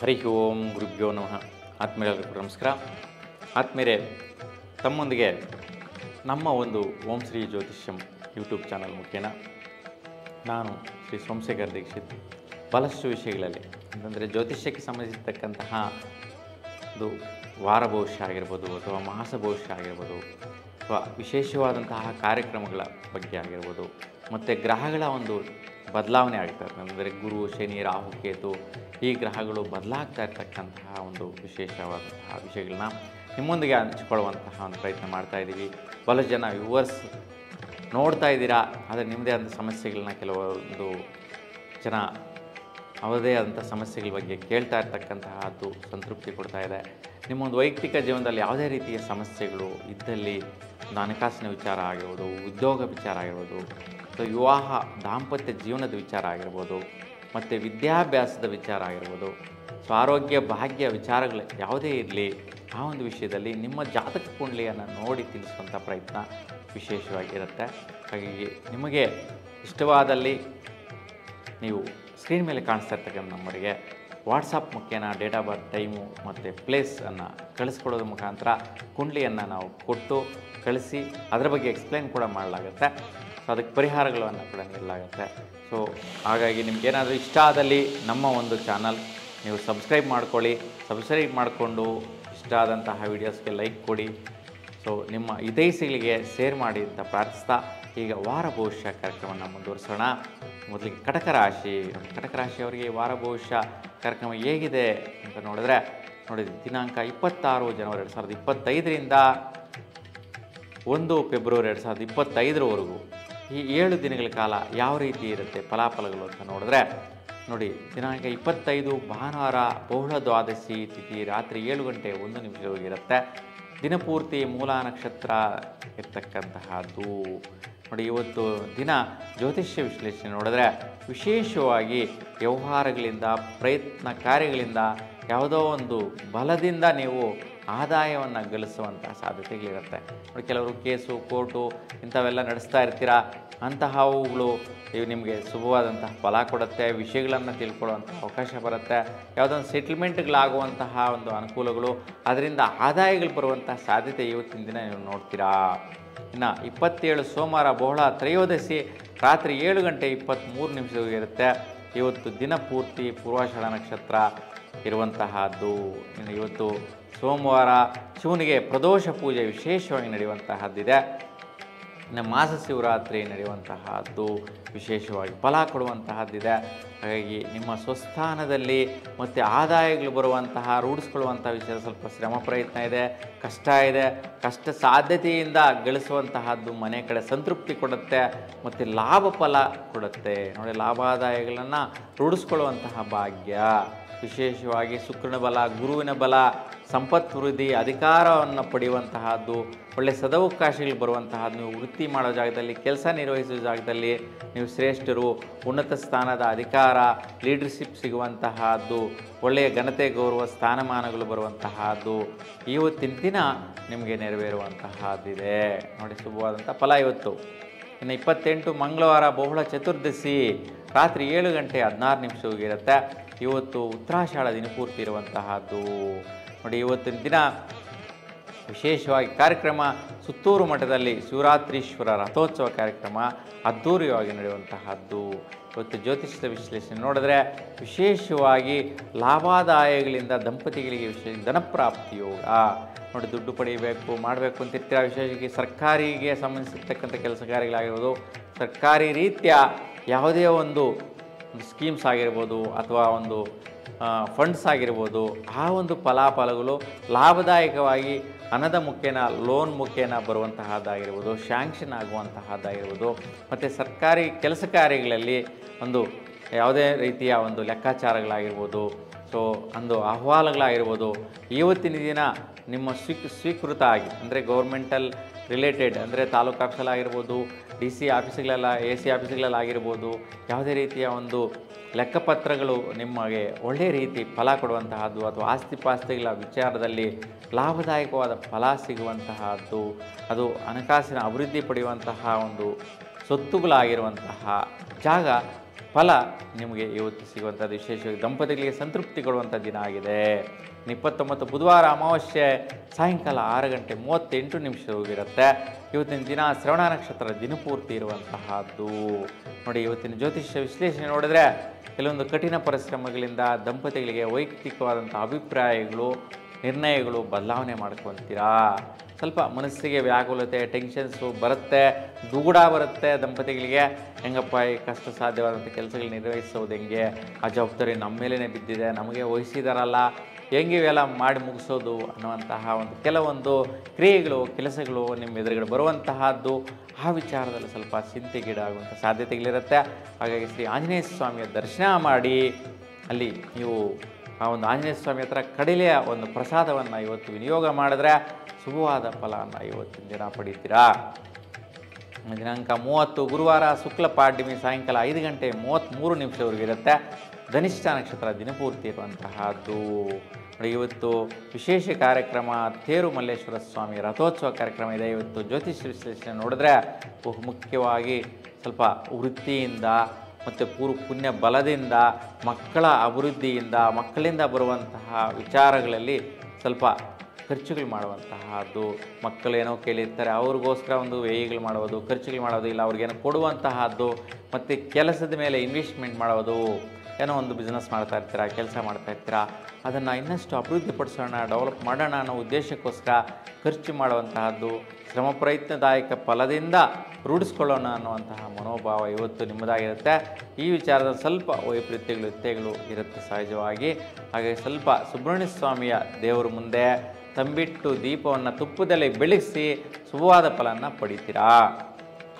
ಹರಿ ಓಂ ಗುರುಭ್ಯೋ ನಮಃ. ಆತ್ಮೀಯರಿಗೂ ನಮಸ್ಕಾರ. ಆತ್ಮೀಯರೇ, ತಮ್ಮೊಂದಿಗೆ ನಮ್ಮ ಒಂದು ಓಂ ಶ್ರೀ ಜ್ಯೋತಿಷ್ಯಂ ಯೂಟ್ಯೂಬ್ ಚಾನಲ್ ಮುಖೇನ ನಾನು ಶ್ರೀ ಸೋಮಶೇಖರ್ ದೀಕ್ಷಿತ್ ಬಹಳಷ್ಟು ವಿಷಯಗಳಲ್ಲಿ ಅಂತಂದರೆ ಜ್ಯೋತಿಷ್ಯಕ್ಕೆ ಸಂಬಂಧಿಸಿರ್ತಕ್ಕಂತಹ ಒಂದು ವಾರ ಭವಿಷ್ಯ ಆಗಿರ್ಬೋದು ಅಥವಾ ಮಾಸ ಭವಿಷ್ಯ ಆಗಿರ್ಬೋದು ಅಥವಾ ವಿಶೇಷವಾದಂತಹ ಕಾರ್ಯಕ್ರಮಗಳ ಬಗ್ಗೆ ಆಗಿರ್ಬೋದು ಮತ್ತು ಗ್ರಹಗಳ ಒಂದು ಬದಲಾವಣೆ ಆಗ್ತಾ ಇರ್ತದೆ. ಅಂದರೆ ಗುರು, ಶನಿ, ರಾಹು, ಕೇತು ಈ ಗ್ರಹಗಳು ಬದಲಾಗ್ತಾ ಇರ್ತಕ್ಕಂತಹ ಒಂದು ವಿಶೇಷವಾದಂತಹ ವಿಷಯಗಳನ್ನ ನಿಮ್ಮೊಂದಿಗೆ ಹಂಚಿಕೊಳ್ಳುವಂತಹ ಒಂದು ಪ್ರಯತ್ನ ಮಾಡ್ತಾಯಿದ್ದೀವಿ. ಬಹಳ ಜನ ವ್ಯೂವರ್ಸ್ ನೋಡ್ತಾ ಇದ್ದೀರಾ, ಆದರೆ ನಿಮ್ಮದೇ ಆದಂಥ ಸಮಸ್ಯೆಗಳನ್ನ ಕೆಲವೊಂದು ಜನ ಅವರದೇ ಆದಂಥ ಸಮಸ್ಯೆಗಳ ಬಗ್ಗೆ ಕೇಳ್ತಾ ಇರ್ತಕ್ಕಂತಹದ್ದು ಸಂತೃಪ್ತಿ ಕೊಡ್ತಾ ಇದೆ. ನಿಮ್ಮೊಂದು ವೈಯಕ್ತಿಕ ಜೀವನದಲ್ಲಿ ಯಾವುದೇ ರೀತಿಯ ಸಮಸ್ಯೆಗಳು ಇದ್ದಲ್ಲಿ ಒಂದು ಹಣಕಾಸಿನ ವಿಚಾರ ಆಗಿರ್ಬೋದು, ಉದ್ಯೋಗ ವಿಚಾರ ಆಗಿರ್ಬೋದು, ಅಥವಾ ವಿವಾಹ ದಾಂಪತ್ಯ ಜೀವನದ ವಿಚಾರ ಆಗಿರ್ಬೋದು, ಮತ್ತು ವಿದ್ಯಾಭ್ಯಾಸದ ವಿಚಾರ ಆಗಿರ್ಬೋದು, ಸೊ ಆರೋಗ್ಯ ಭಾಗ್ಯ ವಿಚಾರಗಳು ಯಾವುದೇ ಇರಲಿ, ಆ ಒಂದು ವಿಷಯದಲ್ಲಿ ನಿಮ್ಮ ಜಾತಕ ಕುಂಡಲಿಯನ್ನು ನೋಡಿ ತಿಳಿಸುವಂಥ ಪ್ರಯತ್ನ ವಿಶೇಷವಾಗಿರುತ್ತೆ. ಹಾಗಾಗಿ ನಿಮಗೆ ಇಷ್ಟವಾದಲ್ಲಿ ನೀವು ಸ್ಕ್ರೀನ್ ಮೇಲೆ ಕಾಣಿಸ್ತಾ ಇರ್ತಕ್ಕಂಥ ನಂಬರಿಗೆ ವಾಟ್ಸಪ್ ಮುಖೇನ ಡೇಟ್ ಆಫ್ ಬರ್ತ್, ಟೈಮು ಮತ್ತು ಪ್ಲೇಸನ್ನು ಕಳಿಸ್ಕೊಡೋದ್ರ ಮುಖಾಂತರ ಕುಂಡಲಿಯನ್ನು ನಾವು ಕೊಟ್ಟು ಕಳಿಸಿ ಅದರ ಬಗ್ಗೆ ಎಕ್ಸ್ಪ್ಲೈನ್ ಕೂಡ ಮಾಡಲಾಗುತ್ತೆ. ಸೊ ಅದಕ್ಕೆ ಪರಿಹಾರಗಳನ್ನು ಕೂಡ ನೀಡಲಾಗುತ್ತೆ. ಸೊ ಹಾಗಾಗಿ ನಿಮಗೇನಾದರೂ ಇಷ್ಟ ಆದಲ್ಲಿ ನಮ್ಮ ಒಂದು ಚಾನಲ್ ನೀವು ಸಬ್ಸ್ಕ್ರೈಬ್ ಮಾಡ್ಕೊಳ್ಳಿ. ಸಬ್ಸ್ಕ್ರೈಬ್ ಮಾಡಿಕೊಂಡು ಇಷ್ಟ ಆದಂತಹ ವೀಡಿಯೋಸ್ಗೆ ಲೈಕ್ ಕೊಡಿ. ಸೊ ನಿಮ್ಮ ಹಿತೈಷಿಗಳಿಗೆ ಶೇರ್ ಮಾಡಿ ಅಂತ ಪ್ರಾರ್ಥಿಸ್ತಾ ಈಗ ವಾರ ಭವಿಷ್ಯ ಕಾರ್ಯಕ್ರಮವನ್ನು ಮುಂದುವರಿಸೋಣ. ಮೊದಲಿಗೆ ಕಟಕ ರಾಶಿಯವರಿಗೆ ವಾರ ಭವಿಷ್ಯ ಕಾರ್ಯಕ್ರಮ ಹೇಗಿದೆ ಅಂತ ನೋಡಿದ್ರೆ ದಿನಾಂಕ 26 ಜನವರಿ 2025ರಿಂದ 1 ಫೆಬ್ರವರಿ 2025ರವರೆಗೂ ಈ 7 ದಿನಗಳ ಕಾಲ ಯಾವ ರೀತಿ ಇರುತ್ತೆ ಫಲಾಫಲಗಳು ಅಂತ ನೋಡಿದ್ರೆ ದಿನಾಂಕ 25 ಭಾನುವಾರ ಬಹುಳ ದ್ವಾದಶಿ ತಿಥಿ ರಾತ್ರಿ 7 ಗಂಟೆ 1 ನಿಮಿಷವರೆಗೆ ಇರುತ್ತೆ. ದಿನಪೂರ್ತಿ ಮೂಲ ನಕ್ಷತ್ರ ಇರ್ತಕ್ಕಂತಹದ್ದು. ಇವತ್ತು ದಿನ ಜ್ಯೋತಿಷ್ಯ ವಿಶ್ಲೇಷಣೆ ನೋಡಿದ್ರೆ ವಿಶೇಷವಾಗಿ ವ್ಯವಹಾರಗಳಿಂದ, ಪ್ರಯತ್ನ ಕಾರ್ಯಗಳಿಂದ, ಯಾವುದೋ ಒಂದು ಬಲದಿಂದ ನೀವು ಆದಾಯವನ್ನು ಗಳಿಸುವಂಥ ಸಾಧ್ಯತೆಗಳಿರುತ್ತೆ. ಕೆಲವರು ಕೇಸು, ಕೋರ್ಟು ಇಂಥವೆಲ್ಲ ನಡೆಸ್ತಾ ಇರ್ತೀರಾ. ಅಂತಹವುಗಳು ಇವು ನಿಮಗೆ ಶುಭವಾದಂತಹ ಫಲ ಕೊಡುತ್ತೆ. ವಿಷಯಗಳನ್ನು ತಿಳ್ಕೊಳ್ಳುವಂಥ ಅವಕಾಶ ಬರುತ್ತೆ. ಯಾವುದೊಂದು ಸೆಟಲ್ಮೆಂಟ್ಗಳಾಗುವಂತಹ ಒಂದು ಅನುಕೂಲಗಳು, ಅದರಿಂದ ಆದಾಯಗಳು ಬರುವಂಥ ಸಾಧ್ಯತೆ ಇವತ್ತಿನ ದಿನ ನೀವು ನೋಡ್ತೀರಾ. ಇನ್ನು 27 ಸೋಮವಾರ ಬಹುಳ ತ್ರಯೋದಶಿ ರಾತ್ರಿ 7 ಗಂಟೆ 23 ನಿಮಿಷವರೆಗೆ ಇರುತ್ತೆ. ಇವತ್ತು ದಿನ ಪೂರ್ತಿ ಪೂರ್ವಾಷಾಢ ನಕ್ಷತ್ರ ಇರುವಂತಹದ್ದು. ಇನ್ನು ಇವತ್ತು ಸೋಮವಾರ ಶಿವನಿಗೆ ಪ್ರದೋಷ ಪೂಜೆ ವಿಶೇಷವಾಗಿ ನಡೆಯುವಂತಹದ್ದಿದೆ. ಇನ್ನು ಮಾಸ ಶಿವರಾತ್ರಿ ನಡೆಯುವಂತಹದ್ದು ವಿಶೇಷವಾಗಿ ಫಲ ಕೊಡುವಂತಹದ್ದಿದೆ. ಹಾಗಾಗಿ ನಿಮ್ಮ ಸ್ವಸ್ಥಾನದಲ್ಲಿ ಮತ್ತು ಆದಾಯಗಳು ಬರುವಂತಹ ರೂಢಿಸ್ಕೊಳ್ಳುವಂಥ ವಿಷಯ ಸ್ವಲ್ಪ ಶ್ರಮ ಪ್ರಯತ್ನ ಇದೆ, ಕಷ್ಟ ಇದೆ. ಕಷ್ಟ ಸಾಧ್ಯತೆಯಿಂದ ಗಳಿಸುವಂತಹದ್ದು ಮನೆ ಕಡೆ ಸಂತೃಪ್ತಿ ಕೊಡುತ್ತೆ ಮತ್ತು ಲಾಭ ಫಲ ಕೊಡುತ್ತೆ. ಲಾಭಾದಾಯಗಳನ್ನು ರೂಢಿಸ್ಕೊಳ್ಳುವಂತಹ ಭಾಗ್ಯ, ವಿಶೇಷವಾಗಿ ಶುಕ್ರನ ಬಲ, ಗುರುವಿನ ಬಲ, ಸಂಪತ್ತು ವೃದ್ಧಿ, ಅಧಿಕಾರವನ್ನು ಪಡೆಯುವಂತಹದ್ದು, ಒಳ್ಳೆಯ ಸದವಕಾಶಗಳು ಬರುವಂತಹದ್ದು. ನೀವು ವೃತ್ತಿ ಮಾಡೋ ಜಾಗದಲ್ಲಿ, ಕೆಲಸ ನಿರ್ವಹಿಸುವ ಜಾಗದಲ್ಲಿ ನೀವು ಶ್ರೇಷ್ಠರು, ಉನ್ನತ ಸ್ಥಾನದ ಅಧಿಕಾರ, ಲೀಡರ್ಶಿಪ್ ಸಿಗುವಂತಹದ್ದು, ಒಳ್ಳೆಯ ಘನತೆ, ಗೌರವ, ಸ್ಥಾನಮಾನಗಳು ಬರುವಂತಹದ್ದು ಇವತ್ತಿನ ದಿನ ನಿಮಗೆ ನೆರವೇರುವಂತಹದ್ದಿದೆ. ಶುಭವಾದಂಥ ಫಲ ಇವತ್ತು. ಇನ್ನು 28 ಮಂಗಳವಾರ ಬಹುಳ ಚತುರ್ದಶಿ ರಾತ್ರಿ 7 ಗಂಟೆ 16 ನಿಮಿಷವರೆಗೆ ಇರುತ್ತೆ. ಇವತ್ತು ಉತ್ತರಾಷಾಢ ದಿನಪೂರ್ತಿ ಇರುವಂತಹದ್ದು. ಇವತ್ತಿನ ದಿನ ವಿಶೇಷವಾಗಿ ಕಾರ್ಯಕ್ರಮ ಸುತ್ತೂರು ಮಠದಲ್ಲಿ ಶಿವರಾತ್ರೀಶ್ವರ ರಥೋತ್ಸವ ಕಾರ್ಯಕ್ರಮ ಅದ್ಧೂರಿಯಾಗಿ ನಡೆಯುವಂತಹದ್ದು. ಇವತ್ತು ಜ್ಯೋತಿಷ್ಯದ ವಿಶ್ಲೇಷಣೆ ನೋಡಿದ್ರೆ ವಿಶೇಷವಾಗಿ ಲಾಭಾದಾಯಗಳಿಂದ ದಂಪತಿಗಳಿಗೆ ವಿಶೇಷ ಧನಪ್ರಾಪ್ತಿ ಯೋಗ. ದುಡ್ಡು ಪಡೆಯಬೇಕು, ಮಾಡಬೇಕು ಅಂತಿರ್ತೀರ. ವಿಶೇಷವಾಗಿ ಸರ್ಕಾರಿಗೆ ಸಂಬಂಧಿಸಿರ್ತಕ್ಕಂಥ ಕೆಲಸ ಕಾರ್ಯಗಳಾಗಿರ್ಬೋದು, ಸರ್ಕಾರಿ ರೀತಿಯ ಯಾವುದೇ ಒಂದು ಸ್ಕೀಮ್ಸ್ ಆಗಿರ್ಬೋದು ಅಥವಾ ಒಂದು ಫಂಡ್ಸ್ ಆಗಿರ್ಬೋದು, ಆ ಒಂದು ಫಲಾಫಲಗಳು ಲಾಭದಾಯಕವಾಗಿ ಹಣದ ಮುಖೇನ, ಲೋನ್ ಮುಖೇನ ಬರುವಂತಹದ್ದಾಗಿರ್ಬೋದು, ಶ್ಯಾಂಕ್ಷನ್ ಆಗುವಂತಹದ್ದಾಗಿರ್ಬೋದು, ಮತ್ತು ಸರ್ಕಾರಿ ಕೆಲಸ ಕಾರ್ಯಗಳಲ್ಲಿ ಒಂದು ಯಾವುದೇ ರೀತಿಯ ಒಂದು ಲೆಕ್ಕಾಚಾರಗಳಾಗಿರ್ಬೋದು, ಸೊ ಒಂದು ಅಹವಾಲುಗಳಾಗಿರ್ಬೋದು ಇವತ್ತಿನ ದಿನ ನಿಮ್ಮ ಸ್ವೀಕೃತ ಆಗಿ, ಅಂದರೆ ಗೌರ್ಮೆಂಟಲ್ ರಿಲೇಟೆಡ್, ಅಂದರೆ ತಾಲೂಕು ಆಫೀಸಲ್ಲಾಗಿರ್ಬೋದು, DC ಆಫೀಸ್ಗಳೆಲ್ಲ, AC ಆಫೀಸ್ಗಳಲ್ಲಾಗಿರ್ಬೋದು, ಯಾವುದೇ ರೀತಿಯ ಒಂದು ಲೆಕ್ಕಪತ್ರಗಳು ನಿಮಗೆ ಒಳ್ಳೆಯ ರೀತಿ ಫಲ ಕೊಡುವಂತಹದ್ದು ಅಥವಾ ಆಸ್ತಿಪಾಸ್ತಿಗಳ ವಿಚಾರದಲ್ಲಿ ಲಾಭದಾಯಕವಾದ ಫಲ ಸಿಗುವಂತಹದ್ದು, ಅದು ಹಣಕಾಸಿನ ಅಭಿವೃದ್ಧಿ ಪಡೆಯುವಂತಹ ಒಂದು ಸೊತ್ತುಗಳಾಗಿರುವಂತಹ ಜಾಗ ಫಲ ನಿಮಗೆ ಇವತ್ತು ಸಿಗುವಂಥದ್ದು. ವಿಶೇಷವಾಗಿ ದಂಪತಿಗಳಿಗೆ ಸಂತೃಪ್ತಿ ಕೊಡುವಂಥ ದಿನ ಆಗಿದೆ. 29 ಬುಧವಾರ ಅಮಾವಾಸ್ಯೆ ಸಾಯಂಕಾಲ 6:38 ಇವತ್ತಿನ ದಿನ ಶ್ರವಣ ನಕ್ಷತ್ರ ದಿನಪೂರ್ತಿ ಇರುವಂತಹದ್ದು. ನೋಡಿ, ಇವತ್ತಿನ ಜ್ಯೋತಿಷ್ಯ ವಿಶ್ಲೇಷಣೆ ನೋಡಿದ್ರೆ ಕೆಲವೊಂದು ಕಠಿಣ ಪರಿಶ್ರಮಗಳಿಂದ ದಂಪತಿಗಳಿಗೆ ವೈಯಕ್ತಿಕವಾದಂಥ ಅಭಿಪ್ರಾಯಗಳು, ನಿರ್ಣಯಗಳು ಬದಲಾವಣೆ ಮಾಡ್ಕೊತೀರಾ. ಸ್ವಲ್ಪ ಮನಸ್ಸಿಗೆ ವ್ಯಾಕುಲತೆ, ಟೆನ್ಷನ್ಸು ಬರುತ್ತೆ, ದುಗುಡ ಬರುತ್ತೆ ದಂಪತಿಗಳಿಗೆ. ಹೆಂಗಪ್ಪ ಈ ಕಷ್ಟ ಸಾಧ್ಯವಾದಂಥ ಕೆಲಸಗಳು ನಿರ್ವಹಿಸೋದು ಹೆಂಗೆ, ಆ ಜವಾಬ್ದಾರಿ ನಮ್ಮ ಮೇಲೇ ಬಿದ್ದಿದೆ, ನಮಗೆ ವಹಿಸಿದಾರಲ್ಲ, ಹೆಂಗೆ ಇವೆಲ್ಲ ಮಾಡಿ ಮುಗಿಸೋದು ಅನ್ನುವಂತಹ ಒಂದು ಕೆಲವೊಂದು ಕ್ರಿಯೆಗಳು, ಕೆಲಸಗಳು ನಿಮ್ಮ ಎದುರುಗಡೆ ಬರುವಂತಹದ್ದು. ಆ ವಿಚಾರದಲ್ಲಿ ಸ್ವಲ್ಪ ಚಿಂತೆಗೀಡಾಗುವಂಥ ಸಾಧ್ಯತೆಗಳಿರುತ್ತೆ. ಹಾಗಾಗಿ ಶ್ರೀ ಆಂಜನೇಯ ಸ್ವಾಮಿಯ ದರ್ಶನ ಮಾಡಿ ಅಲ್ಲಿ ನೀವು ಆ ಒಂದು ಆಂಜನೇಯ ಸ್ವಾಮಿ ಹತ್ರ ಕಡಲೆಯ ಒಂದು ಪ್ರಸಾದವನ್ನು ಇವತ್ತು ವಿನಿಯೋಗ ಮಾಡಿದ್ರೆ ಶುಭವಾದ ಫಲವನ್ನು ಇವತ್ತಿನ ದಿನ ಪಡಿತೀರಾ. ದಿನಾಂಕ 30 ಗುರುವಾರ ಶುಕ್ಲ ಪಾಡ್ಯಮಿ ಸಾಯಂಕಾಲ 5:33 ಇರುತ್ತೆ. ಧನಿಷ್ಠ ನಕ್ಷತ್ರ ದಿನಪೂರ್ತಿ ಇರುವಂತಹದ್ದು. ಇವತ್ತು ವಿಶೇಷ ಕಾರ್ಯಕ್ರಮ ತೇರು ಮಲ್ಲೇಶ್ವರ ಸ್ವಾಮಿ ರಥೋತ್ಸವ ಕಾರ್ಯಕ್ರಮ ಇದೆ. ಇವತ್ತು ಜ್ಯೋತಿಷ ವಿಶ್ಲೇಷಣೆ ನೋಡಿದ್ರೆ ಬಹು ಮುಖ್ಯವಾಗಿ ಸ್ವಲ್ಪ ವೃತ್ತಿಯಿಂದ ಮತ್ತು ಪುಣ್ಯ ಬಲದಿಂದ, ಮಕ್ಕಳ ಅಭಿವೃದ್ಧಿಯಿಂದ, ಮಕ್ಕಳಿಂದ ಬರುವಂತಹ ವಿಚಾರಗಳಲ್ಲಿ ಸ್ವಲ್ಪ ಖರ್ಚುಗಳು ಮಾಡುವಂತಹದ್ದು. ಮಕ್ಕಳೇನೋ ಕೇಳಿರ್ತಾರೆ, ಅವ್ರಿಗೋಸ್ಕರ ಒಂದು ವ್ಯಯಗಳು ಮಾಡೋದು, ಖರ್ಚುಗಳು ಮಾಡೋದು, ಇಲ್ಲ ಅವ್ರಿಗೇನೋ ಕೊಡುವಂತಹದ್ದು. ಮತ್ತು ಕೆಲಸದ ಮೇಲೆ ಇನ್ವೆಸ್ಟ್ಮೆಂಟ್ ಮಾಡೋದು. ಏನೋ ಒಂದು ಬಿಸ್ನೆಸ್ ಮಾಡ್ತಾ ಇರ್ತೀರಾ, ಕೆಲಸ ಮಾಡ್ತಾ ಇರ್ತೀರಾ, ಅದನ್ನು ಇನ್ನಷ್ಟು ಅಭಿವೃದ್ಧಿಪಡಿಸೋಣ, ಡೆವಲಪ್ ಮಾಡೋಣ ಅನ್ನೋ ಉದ್ದೇಶಕ್ಕೋಸ್ಕರ ಖರ್ಚು ಮಾಡುವಂತಹದ್ದು. ಶ್ರಮ ಪ್ರಯತ್ನದಾಯಕ ಫಲದಿಂದ ರೂಢಿಸ್ಕೊಳ್ಳೋಣ ಅನ್ನುವಂತಹ ಮನೋಭಾವ ಇವತ್ತು ನಿಮ್ಮದಾಗಿರುತ್ತೆ. ಈ ವಿಚಾರದಲ್ಲಿ ಸ್ವಲ್ಪ ವೈಪರೀತ್ಯಗಳು, ವ್ಯತ್ಯಯಗಳು ಇರುತ್ತೆ ಸಹಜವಾಗಿ. ಹಾಗಾಗಿ ಸ್ವಲ್ಪ ಸುಬ್ರಹ್ಮಣ್ಯ ಸ್ವಾಮಿಯ ದೇವರ ಮುಂದೆ ತಂಬಿಟ್ಟು ದೀಪವನ್ನು ತುಪ್ಪದಲ್ಲಿ ಬೆಳಗಿಸಿ ಶುಭವಾದ ಫಲವನ್ನು ಪಡಿತೀರಾ.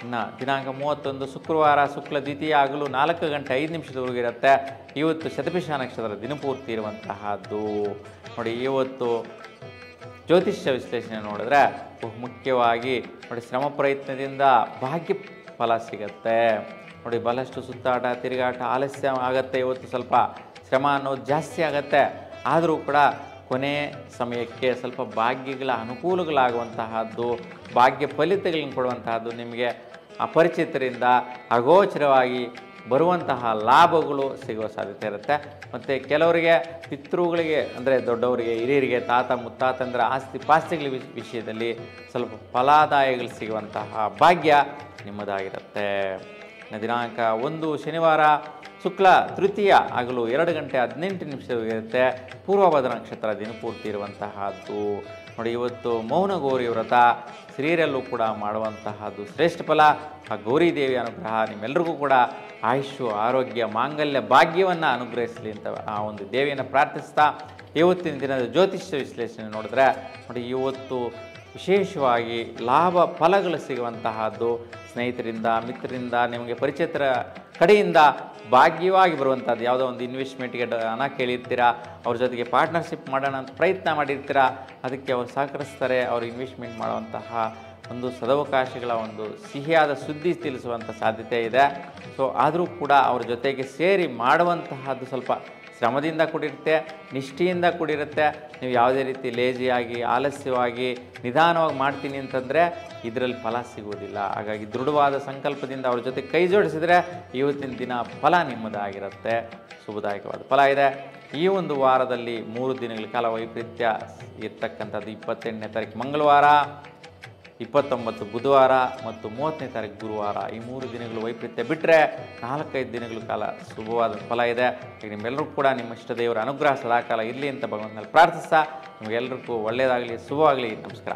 ಇನ್ನು ದಿನಾಂಕ 31 ಶುಕ್ರವಾರ ಶುಕ್ಲ ದ್ವಿತೀಯ ಹಗಲು 4:05 ಇರುತ್ತೆ. ಇವತ್ತು ಶತಭಿಷ ನಕ್ಷತ್ರ ದಿನಪೂರ್ತಿ ಇರುವಂತಹದ್ದು. ನೋಡಿ, ಇವತ್ತು ಜ್ಯೋತಿಷ್ಯ ವಿಶ್ಲೇಷಣೆ ನೋಡಿದ್ರೆ ಮುಖ್ಯವಾಗಿ ನೋಡಿ, ಶ್ರಮ ಪ್ರಯತ್ನದಿಂದ ಭಾಗ್ಯ ಫಲ ಸಿಗತ್ತೆ. ನೋಡಿ, ಬಹಳಷ್ಟು ಸುತ್ತಾಟ, ತಿರುಗಾಟ, ಆಲಸ್ಯ ಆಗುತ್ತೆ. ಇವತ್ತು ಸ್ವಲ್ಪ ಶ್ರಮ ಅನ್ನೋದು ಜಾಸ್ತಿ ಆಗುತ್ತೆ. ಆದರೂ ಕೂಡ ಕೊನೆ ಸಮಯಕ್ಕೆ ಸ್ವಲ್ಪ ಭಾಗ್ಯಗಳ ಅನುಕೂಲಗಳಾಗುವಂತಹದ್ದು, ಭಾಗ್ಯ ಫಲಿತಗಳನ್ನು ಕೊಡುವಂತಹದ್ದು, ನಿಮಗೆ ಅಪರಿಚಿತರಿಂದ ಅಗೋಚರವಾಗಿ ಬರುವಂತಹ ಲಾಭಗಳು ಸಿಗುವ ಸಾಧ್ಯತೆ ಇರುತ್ತೆ. ಮತ್ತು ಕೆಲವರಿಗೆ ಪಿತೃಗಳಿಗೆ ಅಂದರೆ ದೊಡ್ಡವರಿಗೆ, ಹಿರಿಯರಿಗೆ, ತಾತ ಮುತ್ತಾತಂದ್ರ ಆಸ್ತಿ ಪಾಸ್ತಿಗಳ ವಿಷಯದಲ್ಲಿ ಸ್ವಲ್ಪ ಫಲಾದಾಯಗಳು ಸಿಗುವಂತಹ ಭಾಗ್ಯ ನಿಮ್ಮದಾಗಿರುತ್ತೆ. ದಿನಾಂಕ 1 ಶನಿವಾರ ಶುಕ್ಲ ತೃತೀಯ ಹಗಲು 2:18 ಇರುತ್ತೆ. ಪೂರ್ವಭದ್ರ ನಕ್ಷತ್ರ ದಿನಪೂರ್ತಿ ಇರುವಂತಹದ್ದು. ನೋಡಿ, ಇವತ್ತು ಮೌನ ಗೌರಿ ವ್ರತ ಸ್ತ್ರೀಯರಲ್ಲೂ ಕೂಡ ಮಾಡುವಂತಹದ್ದು ಶ್ರೇಷ್ಠ ಫಲ. ಆ ಗೌರಿ ದೇವಿ ಅನುಗ್ರಹ ನಿಮ್ಮೆಲ್ಲರಿಗೂ ಕೂಡ ಆಯುಷ್ಯ, ಆರೋಗ್ಯ, ಮಾಂಗಲ್ಯ, ಭಾಗ್ಯವನ್ನು ಅನುಗ್ರಹಿಸಲಿ ಅಂತ ಆ ಒಂದು ದೇವಿಯನ್ನು ಪ್ರಾರ್ಥಿಸ್ತಾ ಇವತ್ತಿನ ದಿನದ ಜ್ಯೋತಿಷ್ಯ ವಿಶ್ಲೇಷಣೆ ನೋಡಿದ್ರೆ ನೋಡಿ, ಇವತ್ತು ವಿಶೇಷವಾಗಿ ಲಾಭ ಫಲಗಳು ಸಿಗುವಂತಹದ್ದು. ಸ್ನೇಹಿತರಿಂದ, ಮಿತ್ರರಿಂದ, ನಿಮಗೆ ಪರಿಚಿತರ ಕಡೆಯಿಂದ ಭಾಗ್ಯವಾಗಿ ಬರುವಂಥದ್ದು. ಯಾವುದೋ ಒಂದು ಇನ್ವೆಸ್ಟ್ಮೆಂಟ್ಗೆ ಹಣ ಕೇಳಿರ್ತೀರಾ, ಅವ್ರ ಜೊತೆಗೆ ಪಾರ್ಟ್ನರ್ಶಿಪ್ ಮಾಡೋಣ ಅಂತ ಪ್ರಯತ್ನ ಮಾಡಿರ್ತೀರಾ, ಅದಕ್ಕೆ ಅವ್ರು ಸಹಕರಿಸ್ತಾರೆ. ಅವರು ಇನ್ವೆಸ್ಟ್ಮೆಂಟ್ ಮಾಡುವಂತಹ ಒಂದು ಸದವಕಾಶಗಳ ಒಂದು ಸಿಹಿಯಾದ ಸುದ್ದಿ ತಿಳಿಸುವಂಥ ಸಾಧ್ಯತೆ ಇದೆ. ಸೊ ಆದರೂ ಕೂಡ ಅವ್ರ ಜೊತೆಗೆ ಸೇರಿ ಮಾಡುವಂತಹದ್ದು ಸ್ವಲ್ಪ ಶ್ರಮದಿಂದ ಕೂಡಿರುತ್ತೆ, ನಿಷ್ಠೆಯಿಂದ ಕೂಡಿರುತ್ತೆ. ನೀವು ಯಾವುದೇ ರೀತಿ ಲೇಜಿಯಾಗಿ, ಆಲಸ್ಯವಾಗಿ, ನಿಧಾನವಾಗಿ ಮಾಡ್ತೀನಿ ಅಂತಂದರೆ ಇದರಲ್ಲಿ ಫಲ ಸಿಗುವುದಿಲ್ಲ. ಹಾಗಾಗಿ ದೃಢವಾದ ಸಂಕಲ್ಪದಿಂದ ಅವ್ರ ಜೊತೆ ಕೈ ಜೋಡಿಸಿದರೆ ಇವತ್ತಿನ ದಿನ ಫಲ ನಿಮ್ಮದಾಗಿರುತ್ತೆ, ಶುಭದಾಯಕವಾದ ಫಲ ಇದೆ. ಈ ಒಂದು ವಾರದಲ್ಲಿ 3 ದಿನಗಳ ಕಾಲ ವೈಪರೀತ್ಯ ಇರ್ತಕ್ಕಂಥದ್ದು 28ನೇ ತಾರೀಕು ಮಂಗಳವಾರ, 29 ಬುಧವಾರ ಮತ್ತು 30ನೇ ತಾರೀಕು ಗುರುವಾರ. ಈ 3 ದಿನಗಳು ವೈಪರೀತ್ಯ ಬಿಟ್ಟರೆ 4-5 ದಿನಗಳ ಕಾಲ ಶುಭವಾದ ಫಲ ಇದೆ. ಈಗ ನಿಮ್ಮೆಲ್ಲರೂ ಕೂಡ ನಿಮ್ಮ ಇಷ್ಟ ದೇವರ ಅನುಗ್ರಹ ಸದಾಕಾಲ ಇರಲಿ ಅಂತ ಭಗವಂತನಲ್ಲಿ ಪ್ರಾರ್ಥಿಸ್ತಾ ನಿಮಗೆಲ್ಲರಿಗೂ ಒಳ್ಳೆಯದಾಗಲಿ, ಶುಭವಾಗಲಿ. ನಮಸ್ಕಾರ.